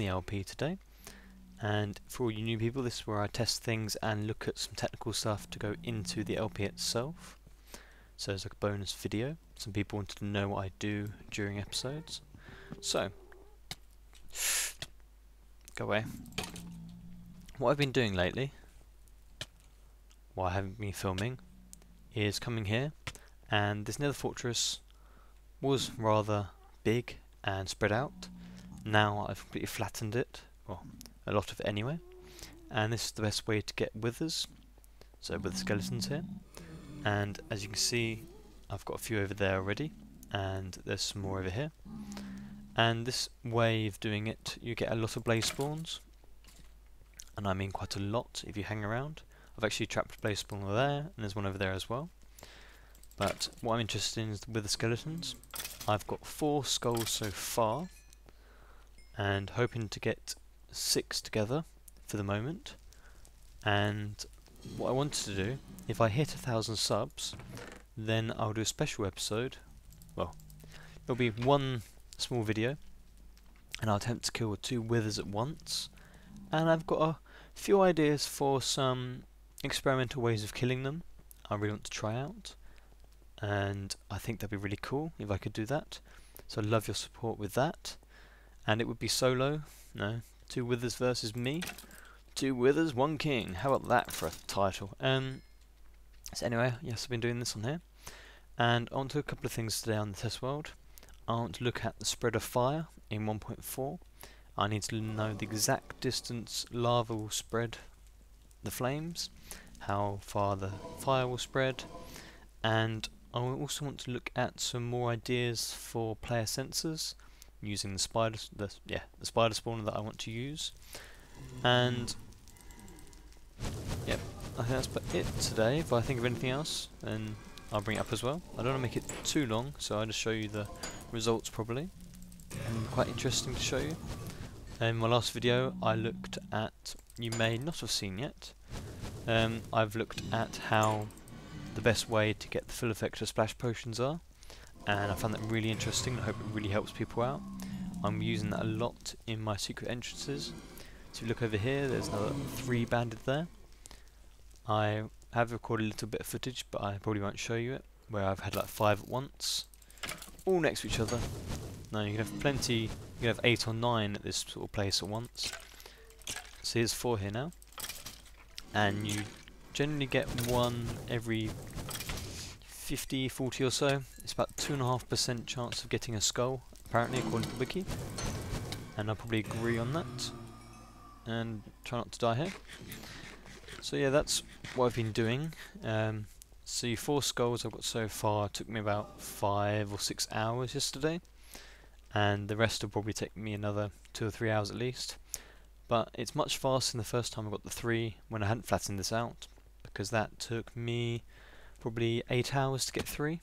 the LP today, and for all you new people, this is where I test things and look at some technical stuff to go into the LP itself. So it's like a bonus video. Some people wanted to know what I do during episodes. So, go away. What I've been doing lately, while I haven't been filming, is coming here, and this Nether fortress was rather big and spread out. Now I've completely flattened it, well, a lot of it anyway, and this is the best way to get withers, so with the skeletons here. And as you can see, I've got a few over there already, and there's some more over here. And this way of doing it, you get a lot of blaze spawns, and I mean quite a lot if you hang around. I've actually trapped a blaze spawn over there, and there's one over there as well. But what I'm interested in is with the skeletons. I've got 4 skulls so far, and hoping to get 6 together for the moment. And what I wanted to do, if I hit 1,000 subs, then I'll do a special episode. Well, it'll be one small video, and I'll attempt to kill 2 withers at once. And I've got a few ideas for some experimental ways of killing them I really want to try out, and I think that'd be really cool if I could do that. So I'd love your support with that. And it would be solo, no, 2 withers versus me. 2 withers, 1 king. How about that for a title? So anyway, yes, I've been doing this on here. And I want to do a couple of things today on the test world. I want to look at the spread of fire in 1.4. I need to know the exact distance lava will spread the flames, how far the fire will spread, and I also want to look at some more ideas for player sensors using the spider spawner that I want to use. And yep, I think that's about it today. If I think of anything else, then I'll bring it up as well. I don't want to make it too long, so I'll just show you the results probably. And quite interesting to show you. In my last video I looked at, you may not have seen yet, I've looked at how the best way to get the full effect of splash potions are, and I found that really interesting. I hope it really helps people out. I'm using that a lot in my secret entrances. So if you look over here, there's another 3 banded there. I have recorded a little bit of footage, but I probably won't show you it, where I've had like 5 at once, all next to each other. Now you can have plenty, you can have 8 or 9 at this sort of place at once. So here's 4 here now, and you generally get 1 every 50, 40 or so. It's about 2.5% chance of getting a skull, apparently, according to the wiki, and I probably agree on that, and try not to die here. So yeah, that's what I've been doing. So 4 skulls I've got so far took me about 5 or 6 hours yesterday, and the rest will probably take me another 2 or 3 hours at least. But it's much faster than the first time I got the 3 when I hadn't flattened this out, because that took me probably 8 hours to get 3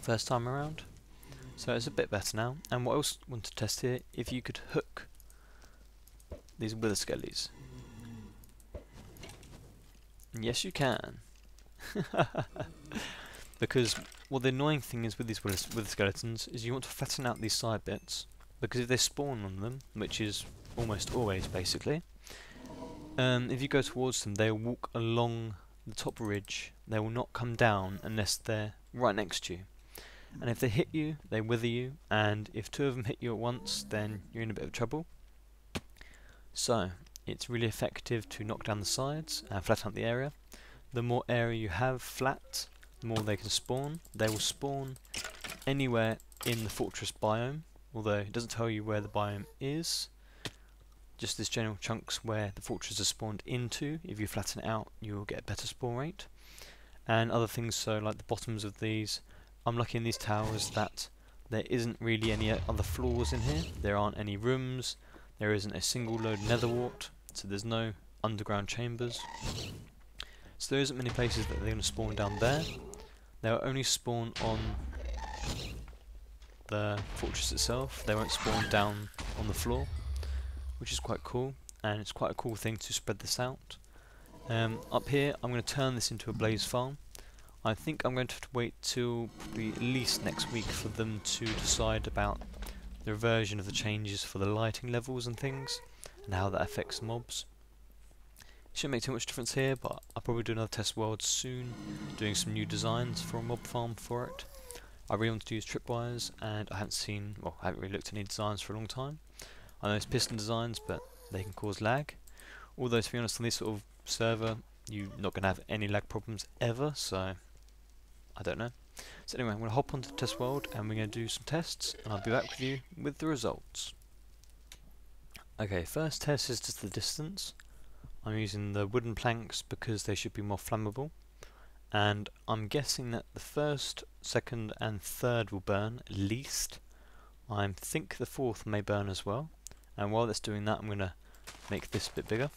first time around. So it's a bit better now. And what I also want to test here, if you could hook these wither skellies. Yes, you can. Because the annoying thing is with these wither skeletons is you want to flatten out these side bits, because if they spawn on them, which is almost always basically, if you go towards them, they will walk along the top ridge. They will not come down unless they're right next to you. And if they hit you, they wither you, and if 2 of them hit you at once, then you're in a bit of trouble. So it's really effective to knock down the sides and flatten out the area. The more area you have flat, the more they can spawn. They will spawn anywhere in the fortress biome, although it doesn't tell you where the biome is. Just this general chunks where the fortress is spawned into. If you flatten it out, you will get a better spawn rate. And other things, so like the bottoms of these, I'm lucky in these towers that there isn't really any other floors in here. There aren't any rooms. There isn't a single load nether wart, so there's no underground chambers. So there isn't many places that they're going to spawn down there. They'll only spawn on the fortress itself. They won't spawn down on the floor, which is quite cool, and it's quite a cool thing to spread this out. Up here I'm going to turn this into a blaze farm. I think I'm going to have to wait till probably at least next week for them to decide about the reversion of the changes for the lighting levels and things, and how that affects mobs. It shouldn't make too much difference here, but I'll probably do another test world soon, doing some new designs for a mob farm for it. I really want to use tripwires, and I haven't really looked at any designs for a long time. I know it's piston designs, but they can cause lag. Although, to be honest, on this sort of server, you're not going to have any lag problems ever, so I don't know. So anyway, I'm going to hop onto the test world, and we're going to do some tests, and I'll be back with you with the results. Okay, first test is just the distance. I'm using the wooden planks because they should be more flammable, and I'm guessing that the first, second and third will burn at least. I think the fourth may burn as well, and while that's doing that I'm going to make this a bit bigger.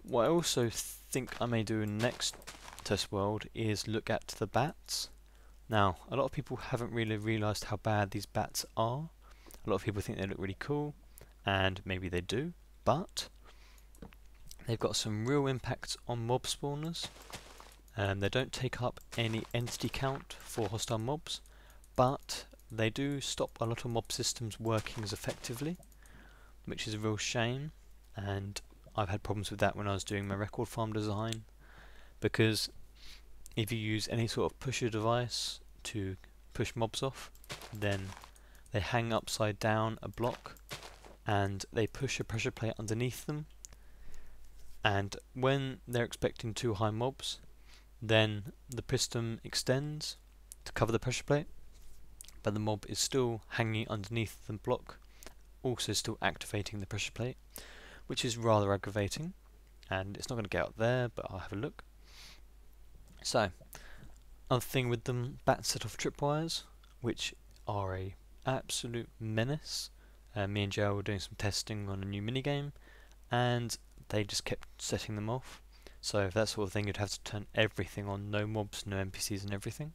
What I also think I may do in the next test world is look at the bats. Now, a lot of people haven't really realised how bad these bats are. A lot of people think they look really cool, and maybe they do, but they've got some real impacts on mob spawners. They don't take up any entity count for hostile mobs, but they do stop a lot of mob systems working as effectively, which is a real shame, and I've had problems with that when I was doing my record farm design, because if you use any sort of pusher device to push mobs off, then they hang upside down a block and they push a pressure plate underneath them, and when they're expecting too high mobs, then the piston extends to cover the pressure plate, but the mob is still hanging underneath the block, also still activating the pressure plate, which is rather aggravating, and it's not going to get out there, but I'll have a look. So, other thing with them, bats set off tripwires, which are a absolute menace. Me and Joe were doing some testing on a new minigame, and they just kept setting them off. So for that sort of thing, you'd have to turn everything on, no mobs, no NPCs and everything.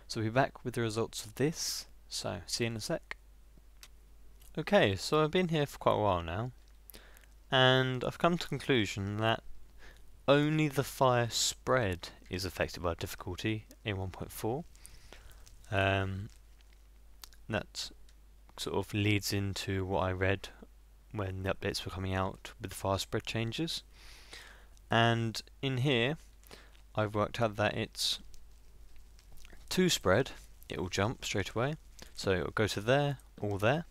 So we'll be back with the results of this, so see you in a sec. Okay, so I've been here for quite a while now, and I've come to the conclusion that only the fire spread is affected by difficulty in 1.4. That sort of leads into what I read when the updates were coming out with the fire spread changes. And in here, I've worked out that it's 2 spread, it will jump straight away. So it will go to there or there.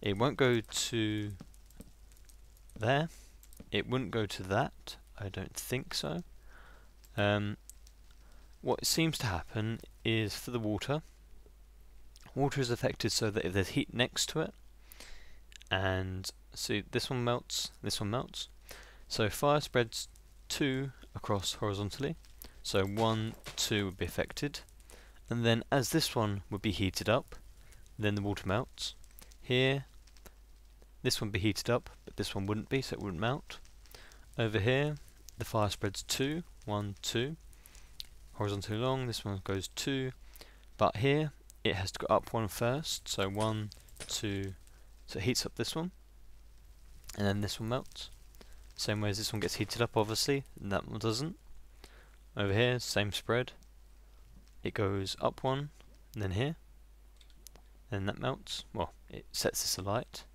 It won't go to there. It wouldn't go to that. I don't think so. What seems to happen is for the water is affected so that if there's heat next to it, and see this one melts, so fire spreads 2 across horizontally, so 1, 2 would be affected, and then as this one would be heated up, then the water melts. Here, this one would be heated up, but this one wouldn't be, so it wouldn't melt. Over here, the fire spreads 2, 1, 2, horizontally along, this one goes 2, but here, it has to go up 1 first, so 1, 2, so it heats up this one, and then this one melts. Same way as this one gets heated up, obviously, and that one doesn't. Over here, same spread. It goes up 1, and then here, and that melts. Well, it sets this alight.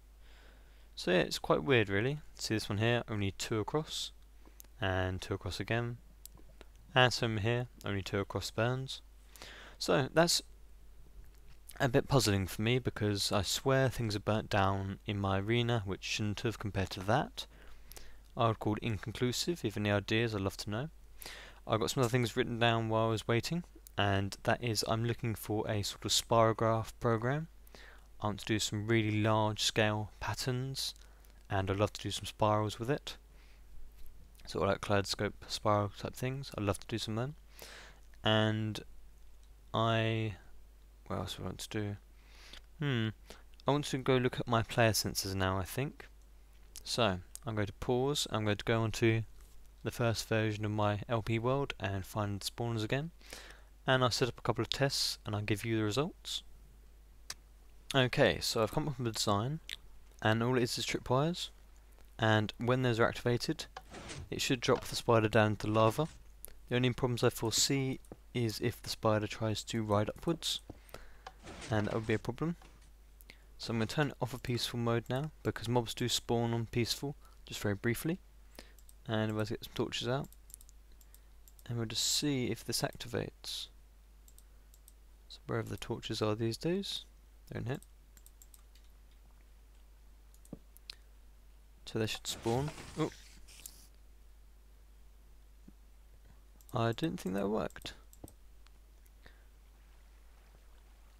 So yeah, it's quite weird, really. See this one here, only 2 across, and 2 across again, and same here, only 2 across burns. So that's a bit puzzling for me, because I swear things are burnt down in my arena which shouldn't have compared to that. I would call it inconclusive. If any ideas, I'd love to know. I've got some other things written down while I was waiting, and that is I'm looking for a sort of spirograph program. I want to do some really large scale patterns, and I'd love to do some spirals with it. Sort of like kaleidoscope spiral type things. I'd love to do some of them. And what else do I want to do? I want to go look at my player sensors now, I think. So, I'm going to pause, I'm going to go onto the first version of my LP world and find the spawners again. And I'll set up a couple of tests and I'll give you the results. Okay, so I've come up with a design, and all it is tripwires. And when those are activated, it should drop the spider down into lava. The only problems I foresee is if the spider tries to ride upwards, and that would be a problem. So I'm going to turn it off of peaceful mode now, because mobs do spawn on peaceful, just very briefly. And we'll get some torches out, and we'll just see if this activates. So wherever the torches are these days, they're in here. So they should spawn. Oh, I didn't think that worked.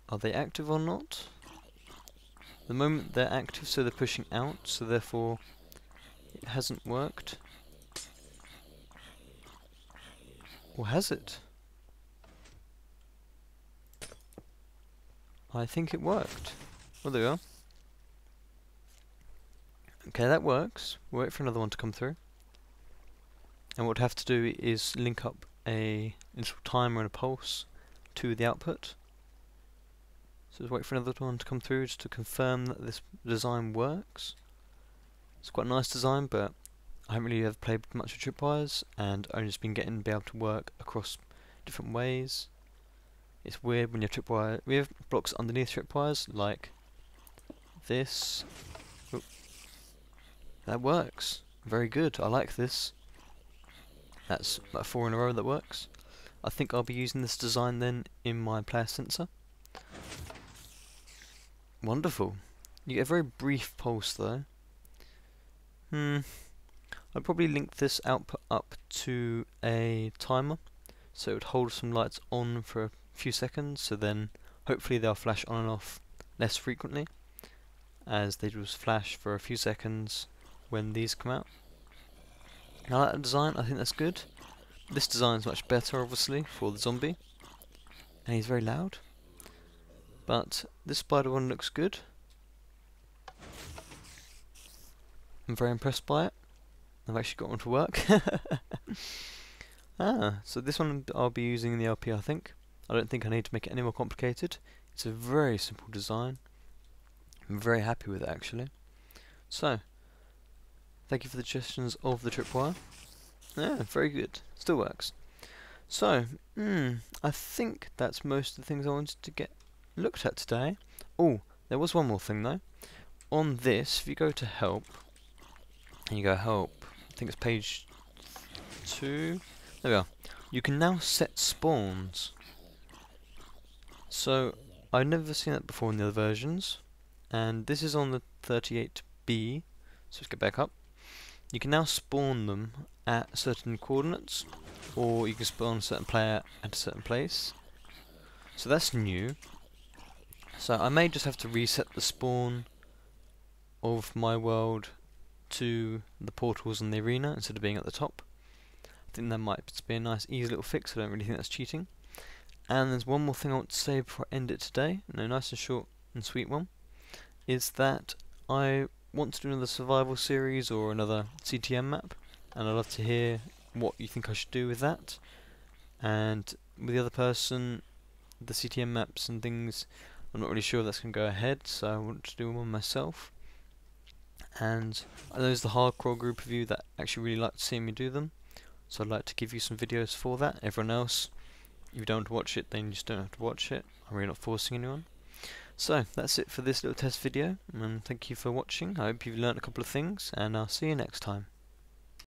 Are they active or not? The moment they're active, so they're pushing out, so therefore it hasn't worked. Or has it? I think it worked. Well, there we are. Okay, that works. We'll wait for another one to come through. And what we'll have to do is link up a little timer and a pulse to the output. So just wait for another one to come through just to confirm that this design works. It's quite a nice design, but I haven't really ever played much with tripwires, and only just been getting to be able to work across different ways. It's weird when you have tripwire. We have blocks underneath tripwires like this. Oop. That works. Very good. I like this. That's about 4 in a row that works. I think I'll be using this design then in my player sensor. Wonderful. You get a very brief pulse though. I'll probably link this output up to a timer, so it would hold some lights on for a few seconds, so then hopefully they'll flash on and off less frequently, as they just flash for a few seconds when these come out. I like that design, I think that's good. This design is much better obviously for the zombie, and he's very loud. But this spider one looks good. I'm very impressed by it. I've actually got one to work. So this one I'll be using in the LP, I think. I don't think I need to make it any more complicated. It's a very simple design. I'm very happy with it actually. So, thank you for the suggestions of the tripwire. Yeah, very good. Still works. So, I think that's most of the things I wanted to get looked at today. Oh, there was one more thing though. On this, if you go to help, and you go help, I think it's page 2. There we are. You can now set spawns. So, I've never seen that before in the other versions, and this is on the 38B, so let's get back up. You can now spawn them at certain coordinates, or you can spawn a certain player at a certain place. So that's new. So I may just have to reset the spawn of my world to the portals in the arena instead of being at the top. I think that might be a nice easy little fix. I don't really think that's cheating. And there's one more thing I want to say before I end it today, no, nice and short and sweet one, is that I want to do another survival series or another CTM map, and I'd love to hear what you think I should do with that. And with the other person, the CTM maps and things, I'm not really sure if that's going to go ahead, so I want to do one myself. And I know there's the hardcore group of you that actually really like to see me do them, so I'd like to give you some videos for that. Everyone else, if you don't want to watch it, then you just don't have to watch it. I'm really not forcing anyone. So that's it for this little test video, and thank you for watching. I hope you've learnt a couple of things, and I'll see you next time.